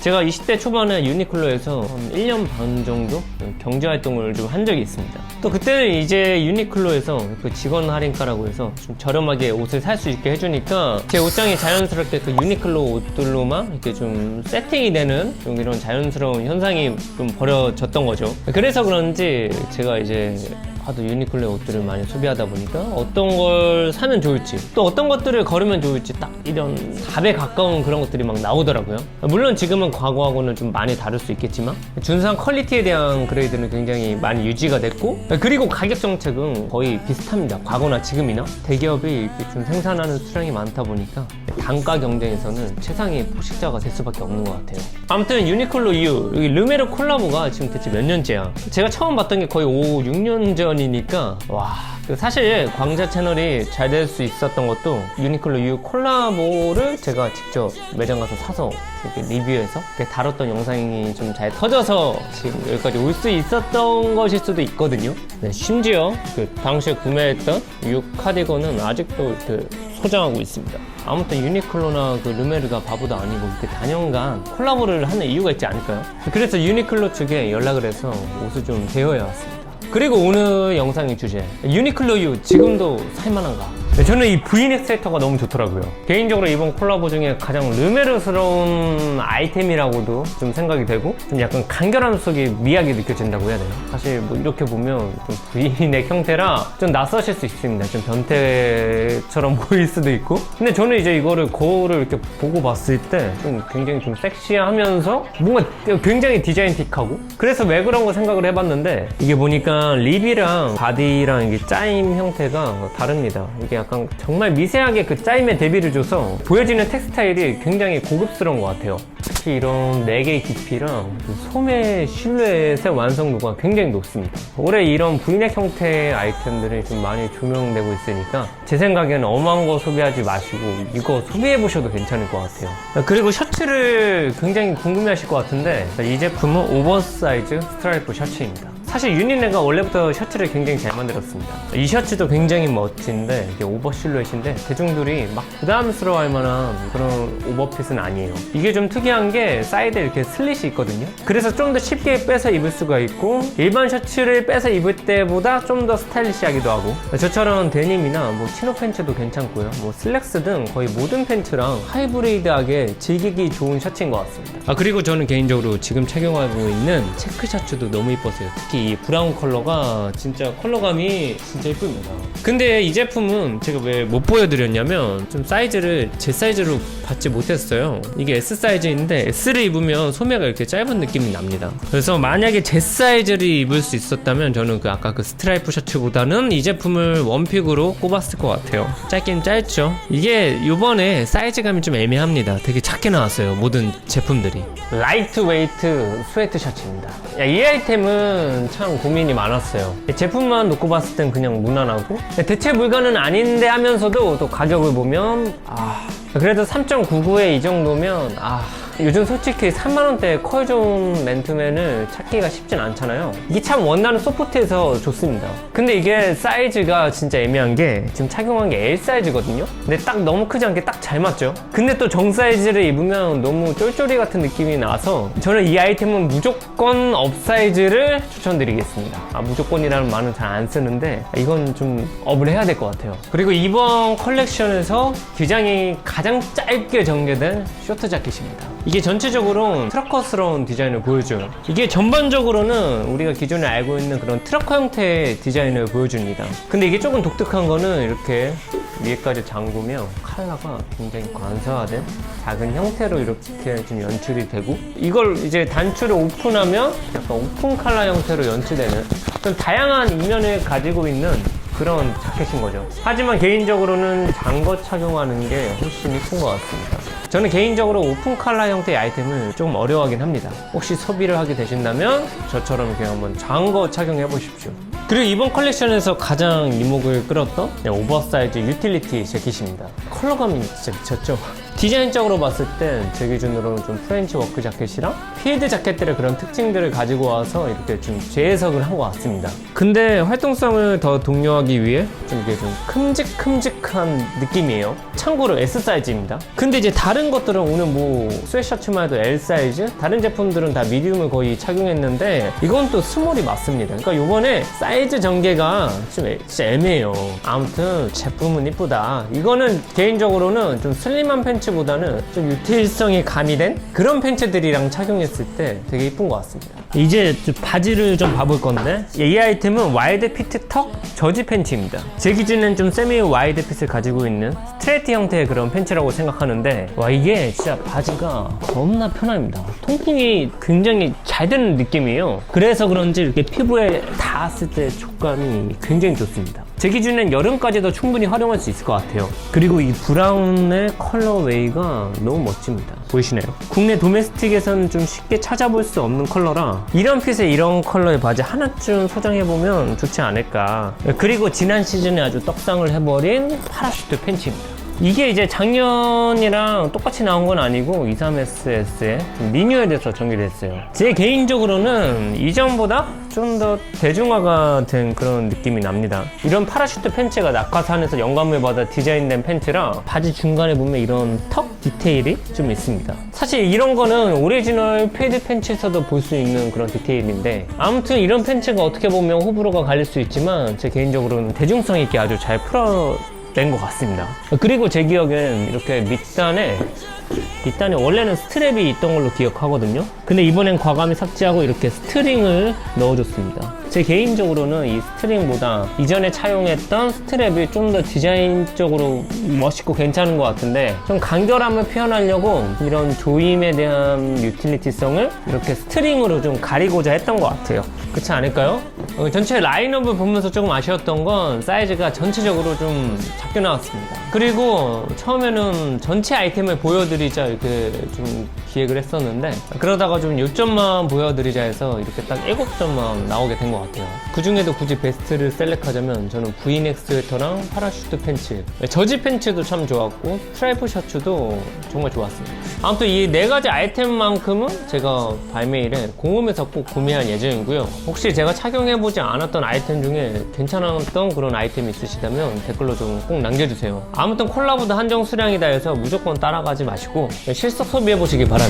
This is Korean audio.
제가 20대 초반에 유니클로에서 한 1년 반 정도 경제활동을 좀 한 적이 있습니다. 또 그때는 이제 유니클로에서 그 직원 할인가라고 해서 좀 저렴하게 옷을 살 수 있게 해주니까 제 옷장이 자연스럽게 그 유니클로 옷들로만 이렇게 좀 세팅이 되는 좀 이런 자연스러운 현상이 좀 벌어졌던 거죠. 그래서 그런지 제가 이제 하도 유니클로의 옷들을 많이 소비하다 보니까 어떤 걸 사면 좋을지 또 어떤 것들을 거르면 좋을지 딱 이런 답에 가까운 그런 것들이 막 나오더라고요. 물론 지금은 과거하고는 좀 많이 다를 수 있겠지만 준수한 퀄리티에 대한 그레이드는 굉장히 많이 유지가 됐고, 그리고 가격 정책은 거의 비슷합니다. 과거나 지금이나 대기업이 이렇게 좀 생산하는 수량이 많다 보니까 단가 경쟁에서는 최상위 포식자가 될 수밖에 없는 것 같아요. 아무튼 유니클로 이후 여기 르메르 콜라보가 지금 대체 몇 년째야. 제가 처음 봤던 게 거의 5, 6년 전이니까 와, 사실 광자 채널이 잘 될 수 있었던 것도 유니클로 이후 콜라보를 제가 직접 매장 가서 사서 이렇게 리뷰해서 이렇게 다뤘던 영상이 좀 잘 터져서 지금 여기까지 올 수 있었던 것일 수도 있거든요. 네, 심지어 그 당시에 구매했던 이 카디건은 아직도 그 소장하고 있습니다. 아무튼 유니클로나 그 르메르가 바보도 아니고 이렇게 단연간 콜라보를 하는 이유가 있지 않을까요? 그래서 유니클로 측에 연락을 해서 옷을 좀 대여해 왔습니다. 그리고 오늘 영상의 주제, 유니클로 이후 지금도 살만한가? 저는 이 브이넥 세터가 너무 좋더라고요. 개인적으로 이번 콜라보 중에 가장 르메르스러운 아이템이라고도 좀 생각이 되고, 좀 약간 간결함 속에 미학이 느껴진다고 해야 되나? 사실 뭐 이렇게 보면 좀 브이넥 형태라 좀 낯서실 수 있습니다. 좀 변태처럼 보일 수도 있고. 근데 저는 이제 이거를 거울을 이렇게 보고 봤을 때 좀 굉장히 좀 섹시하면서 뭔가 굉장히 디자인틱하고, 그래서 왜 그런 거 생각을 해봤는데, 이게 보니까 립이랑 바디랑 이게 짜임 형태가 다릅니다. 이게 약간 정말 미세하게 그 짜임에 대비를 줘서 보여지는 텍스타일이 굉장히 고급스러운 것 같아요. 특히 이런 4개의 깊이랑 그 소매 실루엣의 완성도가 굉장히 높습니다. 올해 이런 브이넥 형태의 아이템들이 좀 많이 조명되고 있으니까 제 생각에는 엄한 거 소비하지 마시고 이거 소비해보셔도 괜찮을 것 같아요. 그리고 셔츠를 굉장히 궁금해하실 것 같은데, 이 제품은 오버사이즈 스트라이프 셔츠입니다. 사실 유니네가 원래부터 셔츠를 굉장히 잘 만들었습니다. 이 셔츠도 굉장히 멋진데 이게 오버 실루엣인데 대중들이 막 부담스러워할 만한 그런 오버핏은 아니에요. 이게 좀 특이한 게 사이드에 이렇게 슬릿이 있거든요. 그래서 좀 더 쉽게 빼서 입을 수가 있고, 일반 셔츠를 빼서 입을 때보다 좀 더 스타일리시하기도 하고, 저처럼 데님이나 뭐 치노 팬츠도 괜찮고요. 뭐 슬랙스 등 거의 모든 팬츠랑 하이브리드하게 즐기기 좋은 셔츠인 것 같습니다. 그리고 저는 개인적으로 지금 착용하고 있는 체크 셔츠도 너무 이뻤어요. 특히 이 브라운 컬러가 진짜 컬러감이 진짜 예쁩니다. 근데 이 제품은 제가 왜 못 보여드렸냐면 좀 사이즈를 제 사이즈로 받지 못했어요. 이게 S 사이즈인데 S를 입으면 소매가 이렇게 짧은 느낌이 납니다. 그래서 만약에 제 사이즈를 입을 수 있었다면 저는 그 아까 그 스트라이프 셔츠보다는 이 제품을 원픽으로 꼽았을 것 같아요. 짧긴 짧죠. 이게 요번에 사이즈감이 좀 애매합니다. 되게 작게 나왔어요, 모든 제품들이. 라이트 웨이트 스웨트 셔츠입니다. 이 아이템은 참 고민이 많았어요. 제품만 놓고 봤을 땐 그냥 무난하고 대체 물건은 아닌데 하면서도 또 가격을 보면 그래도 3.99에 이 정도면 요즘 솔직히 3만원대 컬 좋은 맨투맨을 찾기가 쉽진 않잖아요. 이게 참 원단은 소프트해서 좋습니다. 근데 이게 사이즈가 진짜 애매한 게 지금 착용한 게 L 사이즈거든요. 근데 딱 너무 크지 않게 딱 잘 맞죠? 근데 또 정 사이즈를 입으면 너무 쫄쫄이 같은 느낌이 나서 저는 이 아이템은 무조건 업 사이즈를 추천드리겠습니다. 무조건이라는 말은 잘 안 쓰는데 이건 좀 업을 해야 될 것 같아요. 그리고 이번 컬렉션에서 기장이 가장 짧게 전개된 쇼트 자켓입니다. 이게 전체적으로 트러커스러운 디자인을 보여줘요. 이게 전반적으로는 우리가 기존에 알고 있는 그런 트러커 형태의 디자인을 보여줍니다. 근데 이게 조금 독특한 거는 이렇게 위에까지 잠그면 컬러가 굉장히 관사화된 작은 형태로 이렇게 좀 연출이 되고, 이걸 이제 단추를 오픈하면 약간 오픈 컬러 형태로 연출되는 그런 다양한 이면을 가지고 있는 그런 자켓인 거죠. 하지만 개인적으로는 잠궈 착용하는 게 훨씬 이쁜 것 같습니다. 저는 개인적으로 오픈 컬러 형태의 아이템을 좀 어려워하긴 합니다. 혹시 소비를 하게 되신다면 저처럼 이렇게 한번 잠궈 착용해 보십시오. 그리고 이번 컬렉션에서 가장 이목을 끌었던 오버사이즈 유틸리티 재킷입니다. 컬러감이 진짜 미쳤죠? 디자인적으로 봤을 때 제 기준으로는 좀 프렌치 워크 자켓이랑 필드 자켓들의 그런 특징들을 가지고 와서 이렇게 좀 재해석을 한 것 같습니다. 근데 활동성을 더 독려하기 위해 좀 이게 좀 큼직큼직한 느낌이에요. 참고로 S 사이즈입니다. 근데 이제 다른 것들은 오늘 뭐 스웨셔츠만 해도 L 사이즈, 다른 제품들은 다 미디움을 거의 착용했는데 이건 또 스몰이 맞습니다. 그러니까 요번에 사이즈 전개가 좀 진짜 애매해요. 아무튼 제품은 이쁘다. 이거는 개인적으로는 좀 슬림한 팬츠보다는 좀 유틸성이 가미된 그런 팬츠들이랑 착용했을 때 되게 이쁜 것 같습니다. 이제 좀 바지를 좀 봐볼 건데 이 아이템은 와이드 피트 턱 저지 팬츠입니다. 제 기준은 좀 세미 와이드 핏을 가지고 있는 스트레이트 형태의 그런 팬츠라고 생각하는데 와 이게 진짜 바지가 너무나 편합니다. 통풍이 굉장히 잘 되는 느낌이에요. 그래서 그런지 이렇게 피부에 닿았을 때 촉감이 굉장히 좋습니다. 제 기준엔 여름까지도 충분히 활용할 수 있을 것 같아요. 그리고 이 브라운의 컬러웨이가 너무 멋집니다. 보이시나요? 국내 도메스틱에서는 좀 쉽게 찾아볼 수 없는 컬러라 이런 핏의 이런 컬러의 바지 하나쯤 소장해보면 좋지 않을까. 그리고 지난 시즌에 아주 떡상을 해버린 파라슈트 팬츠입니다. 이게 이제 작년이랑 똑같이 나온 건 아니고 23SS에 리뉴얼돼서 전개됐어요. 제 개인적으로는 이전보다 좀 더 대중화가 된 그런 느낌이 납니다. 이런 파라슈트 팬츠가 낙하산에서 영감을 받아 디자인된 팬츠라 바지 중간에 보면 이런 턱 디테일이 좀 있습니다. 사실 이런 거는 오리지널 패드 팬츠에서도 볼 수 있는 그런 디테일인데 아무튼 이런 팬츠가 어떻게 보면 호불호가 갈릴 수 있지만 제 개인적으로는 대중성 있게 아주 잘 낸 것 같습니다. 그리고 제 기억엔 이렇게 밑단에 원래는 스트랩이 있던 걸로 기억하거든요. 근데 이번엔 과감히 삭제하고 이렇게 스트링을 넣어줬습니다. 제 개인적으로는 이 스트링보다 이전에 차용했던 스트랩이 좀 더 디자인적으로 멋있고 괜찮은 것 같은데 좀 간결함을 표현하려고 이런 조임에 대한 유틸리티성을 이렇게 스트링으로 좀 가리고자 했던 것 같아요. 그렇지 않을까요? 전체 라인업을 보면서 조금 아쉬웠던 건 사이즈가 전체적으로 좀 작게 나왔습니다. 그리고 처음에는 전체 아이템을 보여드리자 이렇게 좀 기획을 했었는데 그러다가 좀 요점만 보여드리자 해서 이렇게 딱 7점만 나오게 된 것 같아요. 그 중에도 굳이 베스트를 셀렉하자면 저는 VNX 스웨터랑 파라슈트 팬츠, 저지 팬츠도 참 좋았고 스트라이프 셔츠도 정말 좋았습니다. 아무튼 이 4가지 아이템만큼은 제가 발매일에 공홈에서 꼭 구매할 예정이고요. 혹시 제가 착용해보지 않았던 아이템 중에 괜찮았던 그런 아이템이 있으시다면 댓글로 좀 꼭 남겨주세요. 아무튼 콜라보도 한정 수량이다 해서 무조건 따라가지 마시고 실속 소비해보시기 바랍니다.